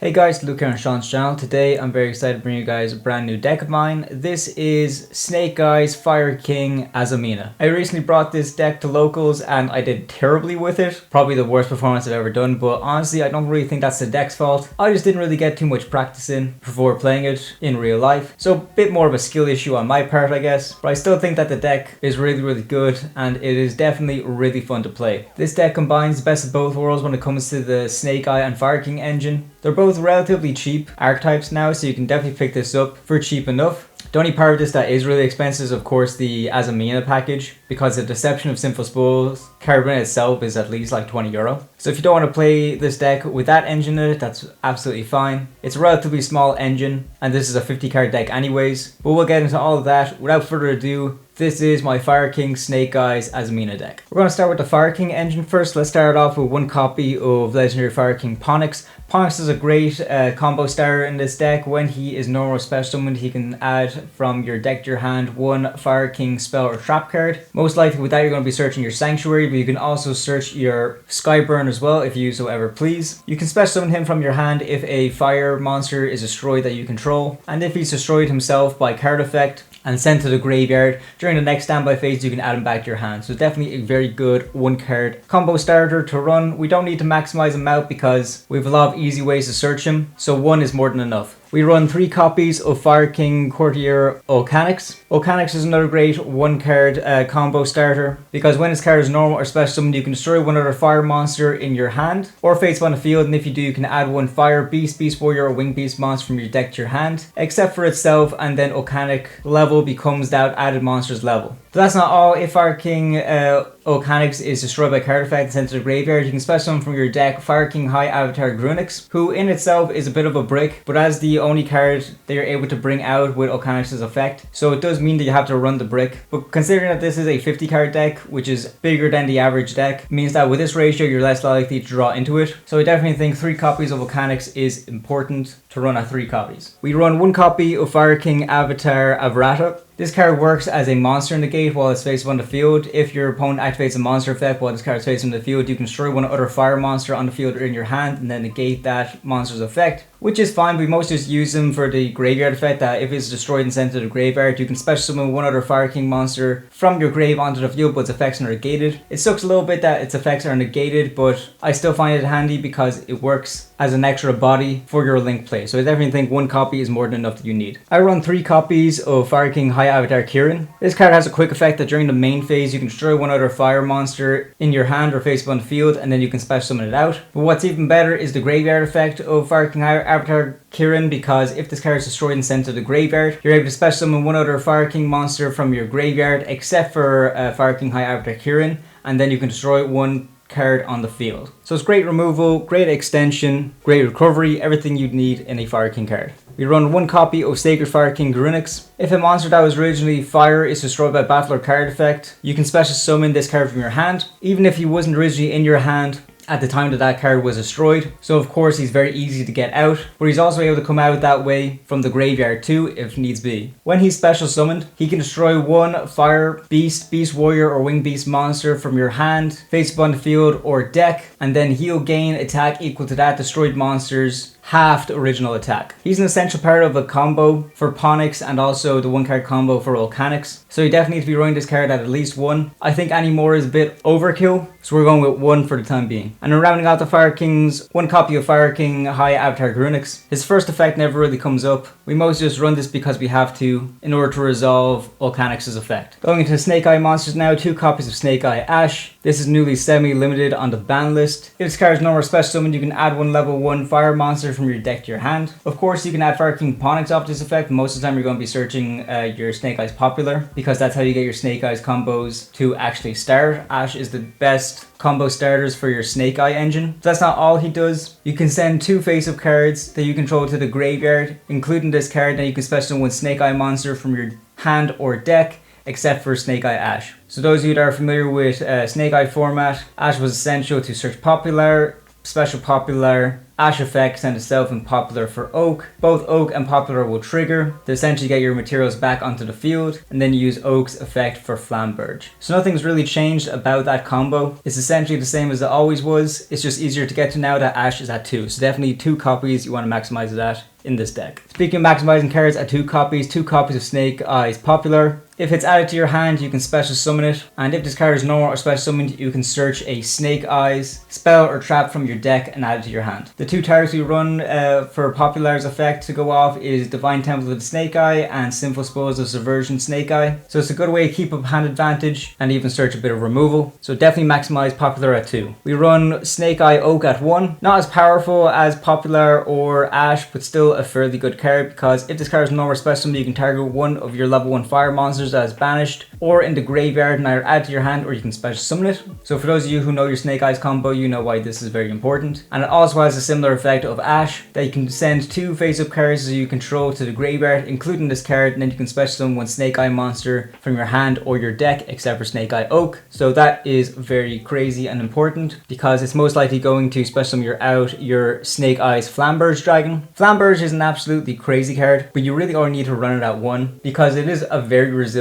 Hey guys, Luke here on Sean's channel. Today I'm very excited to bring you guys a brand new deck of mine. This is Snake-Eyes Fire King Azamina. I recently brought this deck to locals and I did terribly with it. Probably the worst performance I've ever done, but honestly I don't really think that's the deck's fault. I just didn't really get too much practice in before playing it in real life. So a bit more of a skill issue on my part, I guess. But I still think that the deck is really good and it is definitely really fun to play. This deck combines the best of both worlds when it comes to the Snake-Eye and Fire King engine. They're both relatively cheap archetypes now, so you can definitely pick this up for cheap enough. The only part of this that is really expensive is of course the Azamina package, because the Deception of Sinful Spools card in itself is at least like €20. So if you don't want to play this deck with that engine in it, that's absolutely fine. It's a relatively small engine and this is a 50 card deck anyways, but we'll get into all of that. Without further ado, this is my Fire King Snake-Eyes Azamina deck. We're going to start with the Fire King engine first. Let's start off with one copy of Legendary Fire King Ponix. Ponix is a great combo starter in this deck. When he is normal special summoned, he can add from your deck to your hand one Fire King spell or trap card. Most likely with that you're going to be searching your Sanctuary, but you can also search your Skyburn as well if you so ever please. You can special summon him from your hand if a fire monster is destroyed that you control, and if he's destroyed himself by card effect and sent to the graveyard during the next standby phase, you can add him back to your hand. So definitely a very good one card combo starter to run. We don't need to maximize him out because we have a lot of easy ways to search him, so one is more than enough. We run 3 copies of Fire King Courtier Ulcanix. Ulcanix is another great one card combo starter, because when his card is normal or special summoned, you can destroy one other fire monster in your hand or face on the field, and if you do, you can add one fire beast, beast warrior or wing beast monster from your deck to your hand, except for itself, and then Ulcanix level becomes that added monster's level. But that's not all. If Fire King Ulcanix is destroyed by card effect and sent to the graveyard, you can special summon from your deck Fire King High Avatar Garunix, who in itself is a bit of a brick, but as the only card that you're able to bring out with Ulcanix's effect, so it does mean that you have to run the brick. But considering that this is a 50 card deck, which is bigger than the average deck, means that with this ratio you're less likely to draw into it. So I definitely think 3 copies of Ulcanix is important to run at 3 copies. We run 1 copy of Fire King Avatar Arvata. This card works as a monster in the gate while it's faced on the field. If your opponent activates a monster effect while this card is faced on the field, you can destroy one other fire monster on the field or in your hand and then negate that monster's effect, which is fine. We mostly just use them for the graveyard effect, that if it's destroyed and sent to the graveyard, you can special summon one other Fire King monster from your grave onto the field, but its effects are negated. It sucks a little bit that its effects are negated, but I still find it handy because it works as an extra body for your link play. So I definitely think 1 copy is more than enough that you need. I run 3 copies of Fire King High Avatar Kirin. This card has a quick effect that during the main phase you can destroy one other fire monster in your hand or face on the field, and then you can special summon it out. But what's even better is the graveyard effect of Fire King High Avatar Kirin, because if this card is destroyed and sent to the graveyard, you're able to special summon one other Fire King monster from your graveyard except for Fire King High Avatar Kirin, and then you can destroy one card on the field. So it's great removal, great extension, great recovery, everything you'd need in a Fire King card. We run 1 copy of Sacred Fire King Garunix. If a monster that was originally fire is destroyed by battle or card effect, you can special summon this card from your hand, even if he wasn't originally in your hand at the time that that card was destroyed. So of course he's very easy to get out, but he's also able to come out that way from the graveyard too if needs be. When he's special summoned, he can destroy one fire beast, beast warrior or wing beast monster from your hand, face up on the field or deck, and then he'll gain attack equal to that destroyed monster's halved original attack. He's an essential part of a combo for Ponix and also the 1 card combo for Ulcanix. So you definitely need to be running this card at least 1. I think any more is a bit overkill, so we're going with 1 for the time being. And then rounding out the Fire Kings, 1 copy of Fire King High Avatar Garunix. His first effect never really comes up. We mostly just run this because we have to in order to resolve Ulcanix's effect. Going into Snake-Eye monsters now, 2 copies of Snake-Eye Ash. This is newly semi-limited on the ban list. If this card is normal special summoned, you can add 1 level 1 fire monster from your deck to your hand. Of course you can add Fire King Ponix off this effect. Most of the time you're going to be searching your Snake-Eyes Poplar, because that's how you get your Snake-Eyes combos to actually start. Ash is the best combo starters for your Snake-Eye engine. But that's not all he does. You can send 2 face-up cards that you control to the graveyard, including this card, and you can special summon 1 Snake-Eye monster from your hand or deck, except for Snake-Eye Ash. So those of you that are familiar with Snake-Eye format, Ash was essential to search Popular, Special Popular, Ash effect, send itself and Poplar for Oak. Both Oak and Poplar will trigger to essentially get your materials back onto the field, and then you use Oak's effect for Flamberge. So nothing's really changed about that combo. It's essentially the same as it always was. It's just easier to get to now that Ash is at 2. So definitely 2 copies you want to maximize it at in this deck. Speaking of maximizing cards at 2 copies of Snake-Eyes Poplar. If it's added to your hand, you can special summon it, and if this card is normal or special summoned, you can search a Snake-Eyes spell or trap from your deck and add it to your hand. The 2 targets we run for Poplar's effect to go off is Divine Temple of the Snake-Eye and Sinful Spoils of Subversion Snake-Eye. So it's a good way to keep up hand advantage and even search a bit of removal. So definitely maximize Poplar at 2. We run Snake-Eye Oak at 1. Not as powerful as Poplar or Ash, but still a fairly good card, because if this card is normal or special summoned, you can target one of your level 1 fire monsters that is banished or in the graveyard and either add to your hand, or you can special summon it. So for those of you who know your Snake-Eyes combo, you know why this is very important. And it also has a similar effect of Ash, that you can send 2 face-up cards that you control to the graveyard, including this card, and then you can special summon one Snake-Eye monster from your hand or your deck, except for Snake-Eye Oak. So that is very crazy and important, because it's most likely going to special summon your Snake-Eyes Flamberge dragon. Flamberge is an absolutely crazy card, but you really only need to run it at 1, because it is a very resilient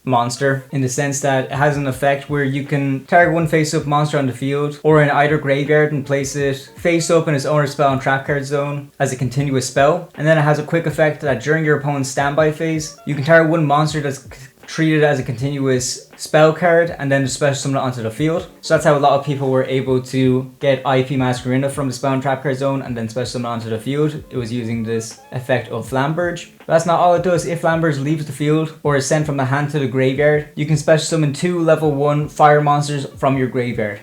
monster in the sense that it has an effect where you can target one face-up monster on the field or in either graveyard and place it face-up in its owner's spell and trap card zone as a continuous spell. And then it has a quick effect that during your opponent's standby phase, you can target one monster that's treated as a continuous spell card and then special summon it onto the field. So that's how a lot of people were able to get IP Masquerina from the spell and trap card zone and then special summon onto the field. It was using this effect of Flamberge. But that's not all it does. If Flamberge leaves the field or is sent from the hand to the graveyard, you can special summon 2 level 1 fire monsters from your graveyard.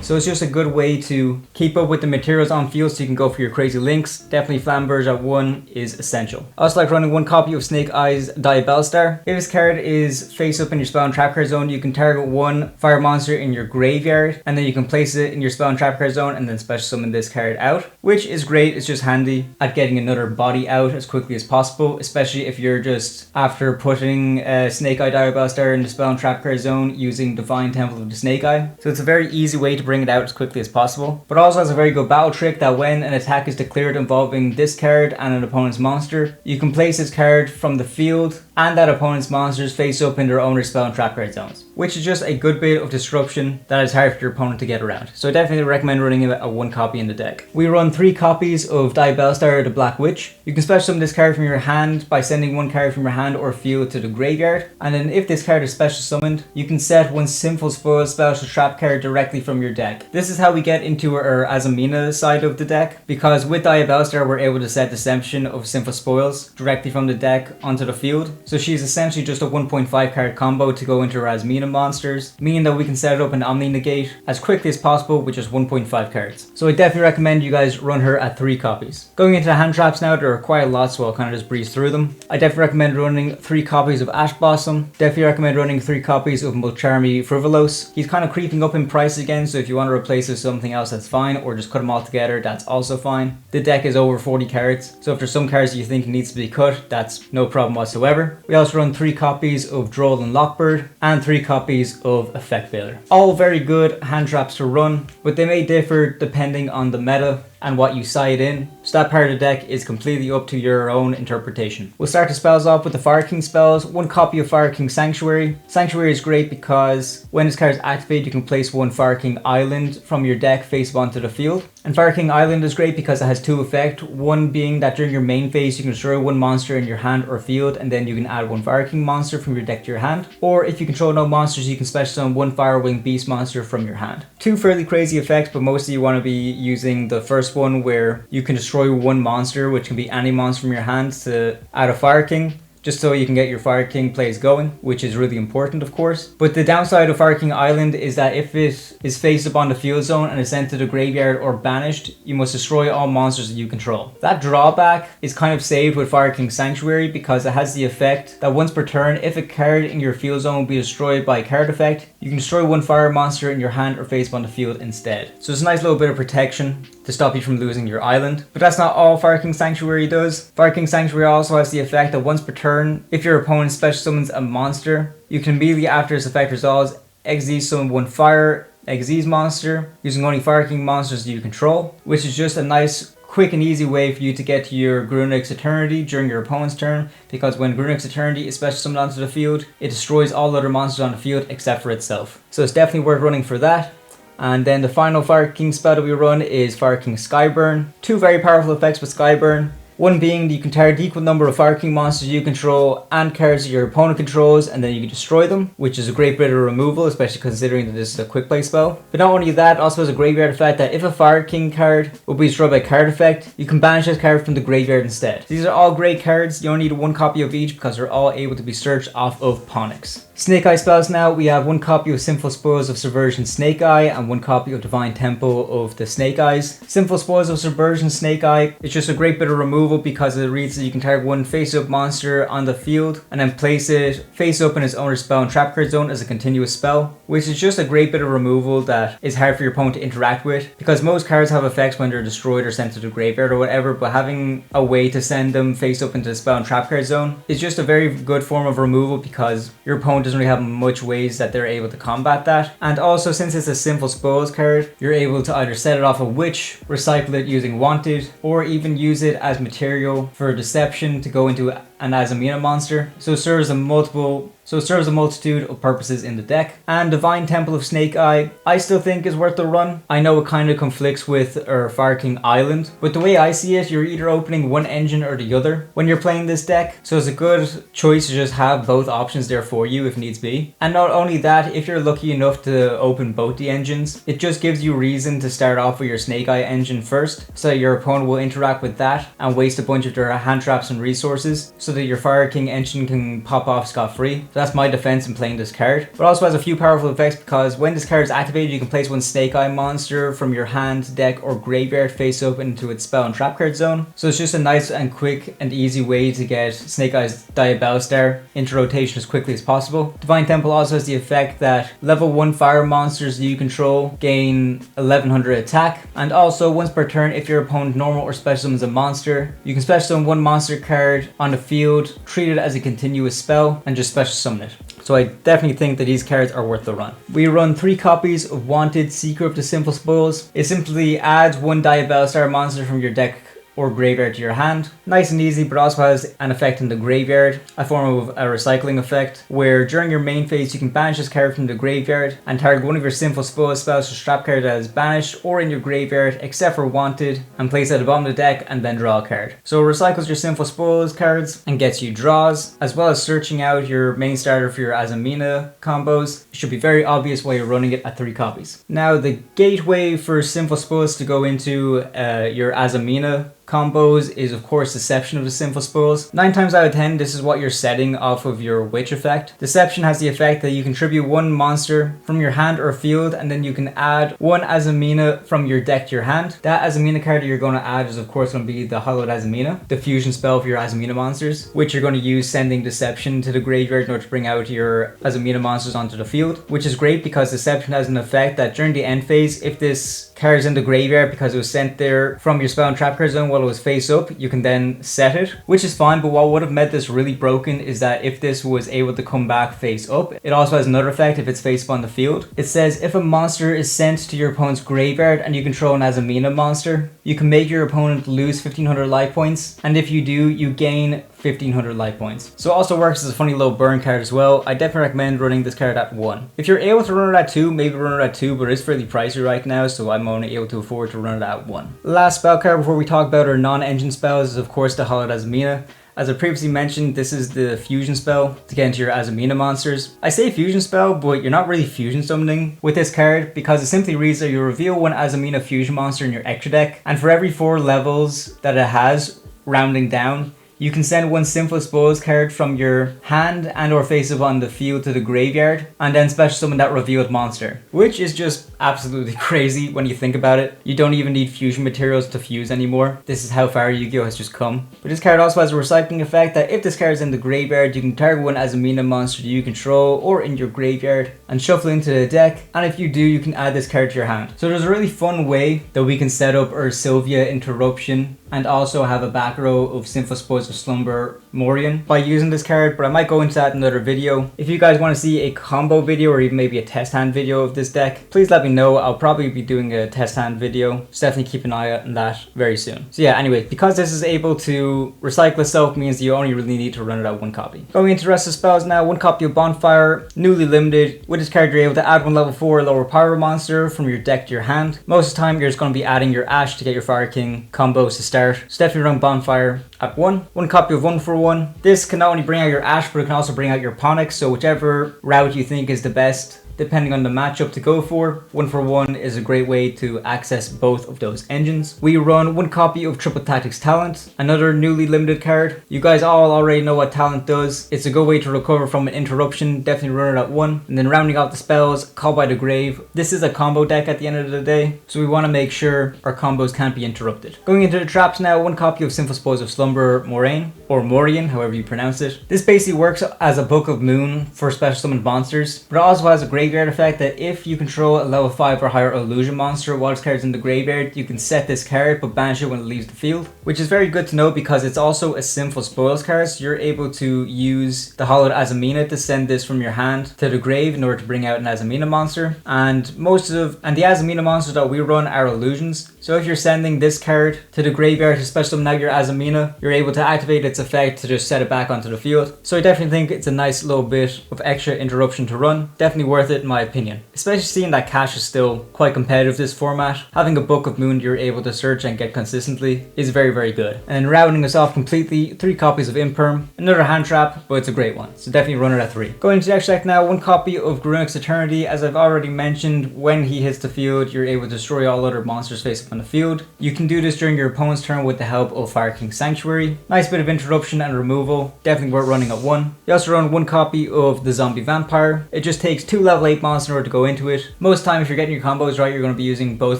So it's just a good way to keep up with the materials on field so you can go for your crazy links. Definitely Flamberge at 1 is essential. I also like running 1 copy of Snake-Eyes Diabellstar. If this card is face up in your spell and trap card zone, you can target 1 fire monster in your graveyard and then you can place it in your spell and trap card zone and then special summon this card out, which is great. It's just handy at getting another body out as quickly as possible, especially if you're just after putting Snake-Eyes Diabellstar in the spell and trap card zone using Divine Temple of the Snake-Eye. So it's a very easy way to bring it out as quickly as possible, but also has a very good battle trick that when an attack is declared involving this card and an opponent's monster, you can place this card from the field and that opponent's monsters face up in their owner's spell and trap card zones, which is just a good bit of disruption that is hard for your opponent to get around. So I definitely recommend running a 1 copy in the deck. We run 3 copies of Diabellstar the Black Witch. You can special summon this card from your hand by sending 1 card from your hand or field to the graveyard, and then if this card is special summoned, you can set 1 Sinful Spoils spell trap card directly from your deck. This is how we get into our Azamina side of the deck, because with Diabellstar we're able to set Deception of Sinful Spoils directly from the deck onto the field. So she's essentially just a 1.5 card combo to go into our Azamina monsters, meaning that we can set it up an Omni Negate as quickly as possible with just 1.5 cards. So I definitely recommend you guys run her at 3 copies. Going into the hand traps now, there are quite a lot, so I'll kind of just breeze through them. I definitely recommend running 3 copies of Ash Blossom. Definitely recommend running 3 copies of Mulcharmy Fuwalos. He's kind of creeping up in price again, so if you want to replace it with something else, that's fine, or just cut them all together, that's also fine. The deck is over 40 cards, so if there's some cards that you think needs to be cut, that's no problem whatsoever. We also run 3 copies of Droll and Lockbird and 3 copies of Effect Veiler. All very good hand traps to run, but they may differ depending on the meta and what you side in, so that part of the deck is completely up to your own interpretation. We'll start the spells off with the Fire King spells. 1 copy of Fire King Sanctuary. Sanctuary is great because when this card is activated, you can place 1 Fire King Island from your deck face up onto the field. And Fire King Island is great because it has 2 effects. One being that during your main phase, you can destroy 1 monster in your hand or field, and then you can add 1 Fire King monster from your deck to your hand. Or if you control no monsters, you can special summon 1 Firewing Beast monster from your hand. 2 fairly crazy effects, but mostly you want to be using the first one where you can destroy 1 monster, which can be any monster from your hand, to add a Fire King, just so you can get your Fire King plays going, which is really important, of course. But the downside of Fire King Island is that if it is faced up on the field zone and is sent to the graveyard or banished, you must destroy all monsters that you control. That drawback is kind of saved with Fire King Sanctuary because it has the effect that once per turn, if a card in your field zone will be destroyed by a card effect, you can destroy 1 fire monster in your hand or face up on the field instead. So it's a nice little bit of protection to stop you from losing your island. But that's not all Fire King Sanctuary does. Fire King Sanctuary also has the effect that once per turn, if your opponent special summons a monster, you can immediately after its effect resolves, exile summon 1 fire Xyz monster, using only Fire King monsters you control, which is just a nice, quick and easy way for you to get to your Garunix Eternity during your opponent's turn, because when Garunix Eternity is special summoned onto the field, it destroys all other monsters on the field except for itself. So it's definitely worth running for that. And then the final Fire King spell that we run is Fire King Skyburn. Two very powerful effects with Skyburn. One being that you can target the equal number of Fire King monsters you control and cards that your opponent controls, and then you can destroy them, which is a great bit of removal, especially considering that this is a quick play spell. But not only that, it also has a graveyard effect that if a Fire King card will be destroyed by card effect, you can banish this card from the graveyard instead. These are all great cards. You only need one copy of each because they're all able to be searched off of Ponix. Snake-Eye spells now, we have one copy of Sinful Spoils of Subversion Snake-Eye and one copy of Divine Temple of the Snake-Eyes. Sinful Spoils of Subversion Snake-Eye is just a great bit of removal because it reads that you can target one face-up monster on the field and then place it face-up in its owner's spell and trap card zone as a continuous spell, which is just a great bit of removal that is hard for your opponent to interact with, because most cards have effects when they're destroyed or sent to the graveyard or whatever, but having a way to send them face-up into the spell and trap card zone is just a very good form of removal because your opponent doesn't really have much ways that they're able to combat that. And also, since it's a Sinful Spoils card, you're able to either set it off a Witch, recycle it using Wanted, or even use it as material for Deception to go into an Azamina monster. So it serves a multitude of purposes in the deck. And Divine Temple of Snake-Eye, I still think is worth the run. I know it kind of conflicts with our Fire King Island, but the way I see it, you're either opening one engine or the other when you're playing this deck. So it's a good choice to just have both options there for you if needs be. And not only that, if you're lucky enough to open both the engines, it just gives you reason to start off with your Snake-Eye engine first, so your opponent will interact with that and waste a bunch of their hand traps and resources, so that your Fire King engine can pop off scot-free. So that's my defense in playing this card. But also has a few powerful effects because when this card is activated, you can place one Snake-Eye monster from your hand, deck, or graveyard face up into its spell and trap card zone. So it's just a nice and quick and easy way to get Snake-Eyes Diabellstar into rotation as quickly as possible. Divine Temple also has the effect that level 1 fire monsters that you control gain 1100 attack, and also once per turn, if your opponent normal or special summons a monster, you can special summon one monster card on the field, treat it as a continuous spell, and just special summon it. So I definitely think that these cards are worth the run. We run 3 copies of Wanted, Seeker of the Sinful Spoils. It simply adds one Diabellstar monster from your deck or graveyard to your hand. Nice and easy, but also has an effect in the graveyard, a form of a recycling effect, where during your main phase you can banish this card from the graveyard and target one of your Sinful Spoils spells to trap card that is banished or in your graveyard except for Wanted, and place it at the bottom of the deck and then draw a card. So it recycles your Sinful Spoils cards and gets you draws, as well as searching out your main starter for your Azamina combos. It should be very obvious why you're running it at 3 copies. Now the gateway for Sinful Spoils to go into your Azamina combos is of course Deception of the Sinful Spoils. 9 times out of 10 this is what you're setting off of your Witch effect. Deception has the effect that you contribute one monster from your hand or field, and then you can add one Azamina from your deck to your hand. That Azamina card that you're going to add is of course going to be the Hallowed Azamina, the fusion spell for your Azamina monsters, which you're going to use sending Deception to the graveyard in order to bring out your Azamina monsters onto the field, which is great because Deception has an effect that during the end phase, if this card is in the graveyard because it was sent there from your spell and trap card zone while it was face up, you can then set it, which is fine. But what would have made this really broken is that if this was able to come back face up, it also has another effect if it's face up on the field. It says if a monster is sent to your opponent's graveyard and you control an Azamina monster, you can make your opponent lose 1500 life points, and if you do, you gain 1500 life points. So it also works as a funny low burn card as well. I definitely recommend running this card at 1. If you're able to run it at 2, maybe run it at 2, but it's fairly pricey right now, so I'm only able to afford to run it at 1. Last spell card before we talk about our non-engine spells is of course the Hallowed Azamina. As I previously mentioned, this is the fusion spell to get into your Azamina monsters. I say fusion spell, but you're not really fusion summoning with this card because it simply reads that you reveal one Azamina fusion monster in your extra deck, and for every 4 levels that it has, rounding down, you can send one Sinful Spoils card from your hand and or face up on the field to the graveyard, and then special summon that revealed monster, which is just absolutely crazy when you think about it. You don't even need fusion materials to fuse anymore. This is how far Yu-Gi-Oh has just come. But this card also has a recycling effect that if this card is in the graveyard, you can target one Azamina monster you control or in your graveyard and shuffle into the deck, and if you do, you can add this card to your hand. So there's a really fun way that we can set up our Sylvia Interruption and also have a back row of Sinful Spoils of Slumber Morrian by using this card, but I might go into that in another video. If you guys want to see a combo video or even maybe a test hand video of this deck, please let me me know. I'll probably be doing a test hand video, so definitely keep an eye out on that very soon. So yeah, anyway, because this is able to recycle itself means you only really need to run it out one copy. Going into the rest of the spells now, one copy of Bonfire, newly limited. With this card you're able to add one level 4 lower power monster from your deck to your hand. Most of the time you're just going to be adding your Ash to get your Fire King combos to start. So definitely run Bonfire at 1. One copy of 1-for-1. This can not only bring out your Ash, but it can also bring out your Ponix, so whichever route you think is the best depending on the matchup to go for. 1-for-1 is a great way to access both of those engines. We run one copy of Triple Tactics Talent, another newly limited card. You guys all already know what Talent does. It's a good way to recover from an interruption. Definitely run it at 1. And then rounding out the spells, Call by the Grave. This is a combo deck at the end of the day, so we want to make sure our combos can't be interrupted. Going into the traps now, one copy of Sinful Spoils of Slumber Morrian, or Morrian, however you pronounce it. This basically works as a Book of Moon for special summoned monsters, but it also has a graveyard effect that if you control a level 5 or higher illusion monster while this card is in the graveyard, you can set this card but banish it when it leaves the field, which is very good to know because it's also a Sinful Spoils card, so you're able to use the Hallowed Azamina to send this from your hand to the grave in order to bring out an Azamina monster. And the Azamina monsters that we run are illusions, so if you're sending this card to the graveyard to special summon out your Azamina, you're able to activate its effect to just set it back onto the field. So I definitely think it's a nice little bit of extra interruption to run. Definitely worth it in my opinion. Especially seeing that cash is still quite competitive this format. Having a Book of Moon you're able to search and get consistently is very, very good. And then rounding us off completely, 3 copies of Imperm. Another hand trap, but it's a great one. So definitely run it at 3. Going to the next deck now, one copy of Garunix Eternity. As I've already mentioned, when he hits the field, you're able to destroy all other monsters face up on the field. You can do this during your opponent's turn with the help of Fire King Sanctuary. Nice bit of interruption and removal. Definitely worth running at 1. You also run one copy of the Zombie Vampire. It just takes 2 level 8 monsters in order to go into it. Most time if you're getting your combos right, you're going to be using both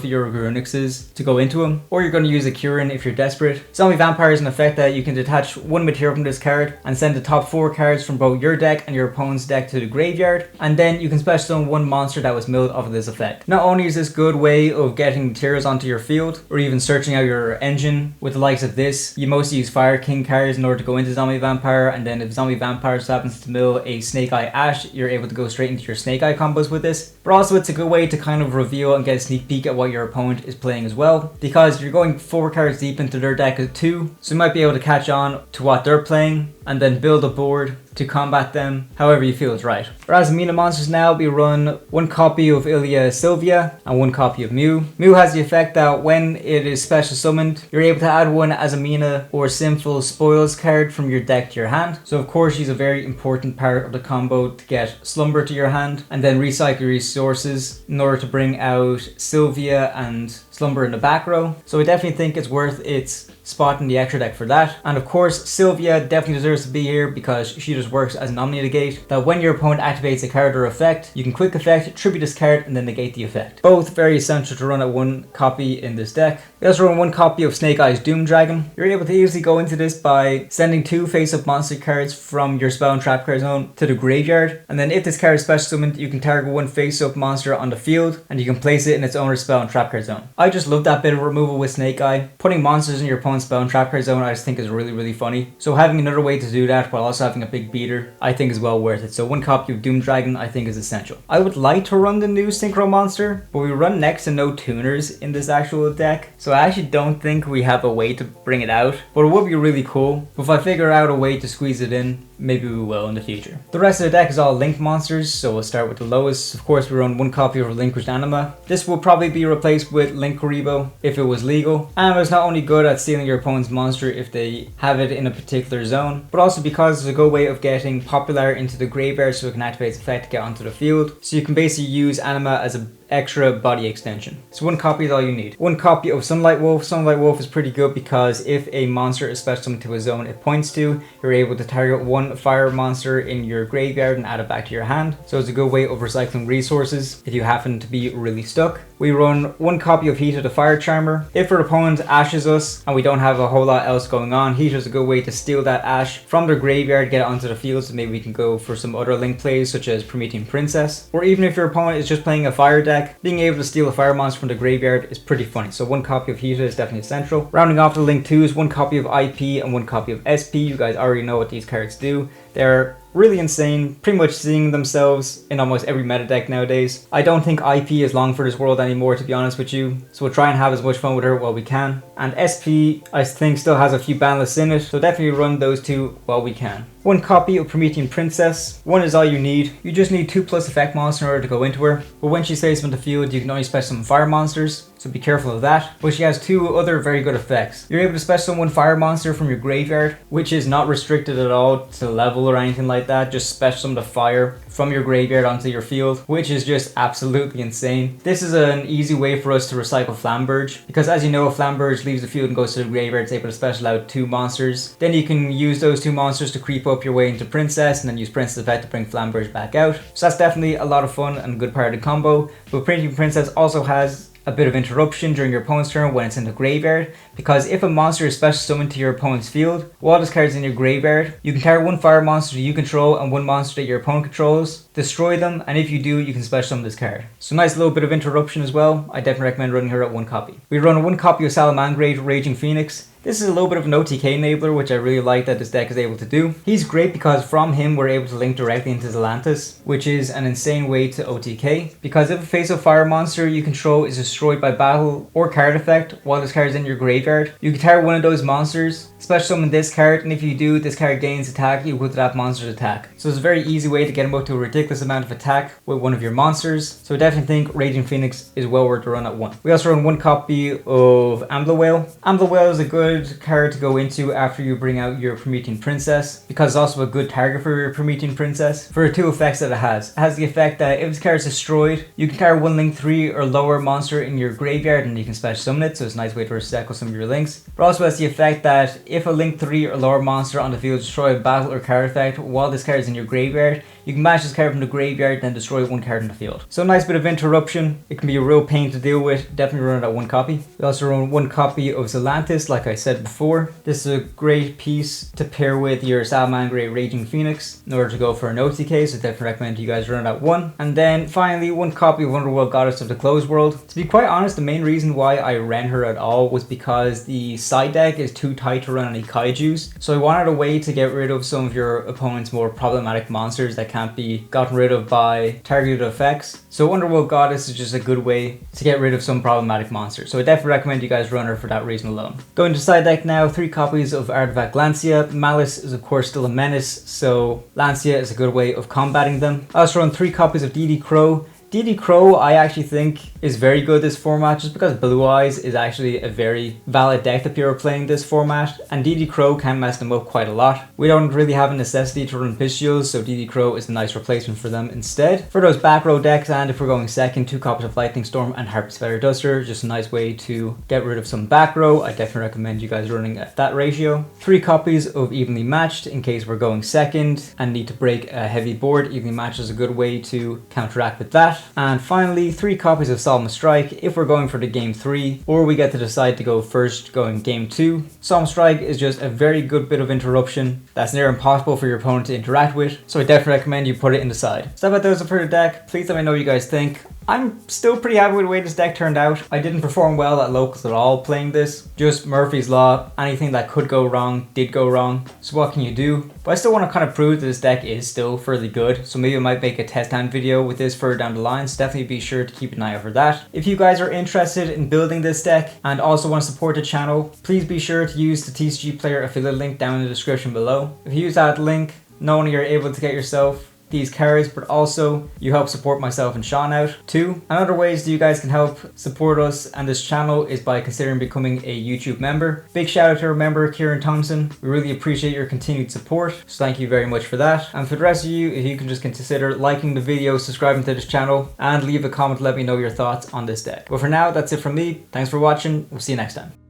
of your Garunixes to go into them, or you're going to use a Kirin if you're desperate. Zombie Vampire is an effect that you can detach one material from this card and send the top 4 cards from both your deck and your opponent's deck to the graveyard, and then you can special summon one monster that was milled off of this effect. Not only is this a good way of getting materials onto your field, or even searching out your engine with the likes of this, you mostly use Fire King cards in order to go into Zombie Vampire, and then if Zombie Vampire just happens to mill a Snake-Eye Ash, you're able to go straight into your Snake-Eye combos with this. But also it's a good way to kind of reveal and get a sneak peek at what your opponent is playing as well, because you're going 4 cards deep into their deck of 2, so you might be able to catch on to what they're playing and then build a board to combat them however you feel is right. For Azamina monsters now, we run one copy of Ilya Sylvia and one copy of Mew. Mew has the effect that when it is special summoned, you're able to add one Azamina or Sinful Spoils card from your deck to your hand. So of course she's a very important part of the combo to get Slumber to your hand and then recycle your resources in order to bring out Sylvia and Slumber in the back row. So I definitely think it's worth its spot in the extra deck for that. And of course Sylvia definitely deserves to be here because she just works as an Omni Negate, that when your opponent activates a card or effect, you can quick effect, tribute this card and then negate the effect. Both very essential to run at 1 copy in this deck. We also run one copy of Snake-Eyes Doom Dragon. You're able to easily go into this by sending 2 face-up monster cards from your spell and trap card zone to the graveyard, and then if this card is special summoned, you can target one face-up monster on the field and you can place it in its owner's spell and trap card zone. I just love that bit of removal with Snake-Eye. Putting monsters in your opponent's spell and trap card zone I just think is really, really funny. So having another way to do that while also having a big beater I think is well worth it. So one copy of Doom Dragon I think is essential. I would like to run the new Synchro monster, but we run next to no tuners in this actual deck, so I actually don't think we have a way to bring it out, but it would be really cool. But if I figure out a way to squeeze it in, maybe we will in the future. The rest of the deck is all Link monsters, so we'll start with the lowest. Of course we run one copy of Relinquished Anima. This will probably be replaced with Link Kuriboh if it was legal. Anima is not only good at stealing your opponent's monster if they have it in a particular zone, but also because it's a good way of getting Poplar into the graveyard so it can activate its effect to get onto the field. So you can basically use Anima as a extra body extension. So one copy is all you need. One copy of Sunlight Wolf. Sunlight Wolf is pretty good because if a monster is special summoned to a zone it points to, you're able to target one fire monster in your graveyard and add it back to your hand. So it's a good way of recycling resources if you happen to be really stuck. We run one copy of Heat of the Fire Charmer. If our opponent ashes us and we don't have a whole lot else going on, Heat is a good way to steal that ash from their graveyard, get it onto the field, so maybe we can go for some other link plays such as Promethean Princess. Or even if your opponent is just playing a fire deck, being able to steal a fire monster from the graveyard is pretty funny. So one copy of Heat is definitely essential. Rounding off the link 2 is one copy of IP and one copy of SP. You guys already know what these cards do. They're really insane, pretty much seeing themselves in almost every meta deck nowadays. I don't think IP is long for this world anymore, to be honest with you, so we'll try and have as much fun with her while we can. And SP, I think, still has a few banlists in it, so definitely run those two while we can. One copy of Promethean Princess. One is all you need. You just need 2+ effect monster in order to go into her, but when she stays on the field you can only special summon fire monsters, so be careful of that. But she has 2 other very good effects. You're able to special summon 1 fire monster from your graveyard, which is not restricted at all to level or anything like that, just special summon the fire from your graveyard onto your field, which is just absolutely insane. This is an easy way for us to recycle Flamberge, because as you know, if Flamberge leaves the field and goes to the graveyard, it's able to special out 2 monsters. Then you can use those 2 monsters to creep up your way into Princess, and then use Princess effect to bring Flamberge back out. So that's definitely a lot of fun and a good part of the combo. But Promethean Princess also has a bit of interruption during your opponent's turn when it's in the graveyard, because if a monster is special summoned to your opponent's field while this card is in your graveyard, you can carry 1 fire monster that you control and 1 monster that your opponent controls, destroy them, and if you do, you can special summon this card. So nice little bit of interruption as well. I definitely recommend running her at 1 copy. We run 1 copy of Salamangreat Raging Phoenix. This is a little bit of an OTK enabler, which I really like that this deck is able to do. He's great because from him we're able to link directly into Zelantis, which is an insane way to OTK. Because if a face-up fire monster you control is destroyed by battle or card effect while this card is in your graveyard, you can target one of those monsters, special summon this card, and if you do, this card gains attack equal to that monster's attack. So it's a very easy way to get him up to a ridiculous amount of attack with one of your monsters. So I definitely think Raging Phoenix is well worth the run at 1. We also run 1 copy of Ambler Whale. Ambler Whale is a good card to go into after you bring out your Promethean Princess, because it's also a good target for your Promethean Princess for the 2 effects that it has. It has the effect that if this card is destroyed, you can carry 1 link 3 or lower monster in your graveyard and you can special summon it, so it's a nice way to recycle some of your links. But also has the effect that if a link 3 or lower monster on the field is destroyed by battle or card effect while this card is in your graveyard, you can match this card from the graveyard, then destroy 1 card in the field. So a nice bit of interruption. It can be a real pain to deal with. Definitely run it at 1 copy. We also run 1 copy of Zelantis, like I said before. This is a great piece to pair with your Salamangreat Raging Phoenix in order to go for an OTK, so definitely recommend you guys run it at 1. And then finally 1 copy of Underworld Goddess of the Closed World. To be quite honest, the main reason why I ran her at all was because the side deck is too tight to run any kaijus. So I wanted a way to get rid of some of your opponent's more problematic monsters that can't be gotten rid of by targeted effects. So Underworld Goddess is just a good way to get rid of some problematic monsters. So I definitely recommend you guys run her for that reason alone. Going to side deck now, 3 copies of Artifact Lancia. Malice is of course still a menace, so Lancia is a good way of combating them. I also run 3 copies of DD Crow. DD Crow I actually think is very good this format, just because Blue Eyes is actually a very valid deck if you're playing this format, and DD Crow can mess them up quite a lot. We don't really have a necessity to run Pistios, so DD Crow is a nice replacement for them instead. For those back row decks, and if we're going second, 2 copies of Lightning Storm and Harpy's Feather Duster, just a nice way to get rid of some back row. I definitely recommend you guys running at that ratio. 3 copies of Evenly Matched in case we're going second and need to break a heavy board. Evenly Matched is a good way to counteract with that. And finally 3 copies of Solemn Strike if we're going for the game 3, or we get to decide to go first going game 2. Solemn Strike is just a very good bit of interruption that's near impossible for your opponent to interact with, so I definitely recommend you put it in the side. So that does it for the deck. Please let me know what you guys think. I'm still pretty happy with the way this deck turned out. I didn't perform well at locals at all playing this. Just Murphy's Law, anything that could go wrong did go wrong. So what can you do? But I still want to kind of prove that this deck is still fairly good. So maybe I might make a test hand video with this further down the line. So definitely be sure to keep an eye out for that. If you guys are interested in building this deck and also want to support the channel, please be sure to use the TCG Player affiliate link down in the description below. If you use that link, not only are you able to get yourself these cards, but also you help support myself and Sean out too. And other ways that you guys can help support us and this channel is by considering becoming a YouTube member. Big shout out to our member Kirin Thompson. We really appreciate your continued support, so thank you very much for that. And for the rest of you, if you can just consider liking the video, subscribing to this channel, and leave a comment to let me know your thoughts on this deck. But for now, that's it from me. Thanks for watching. We'll see you next time.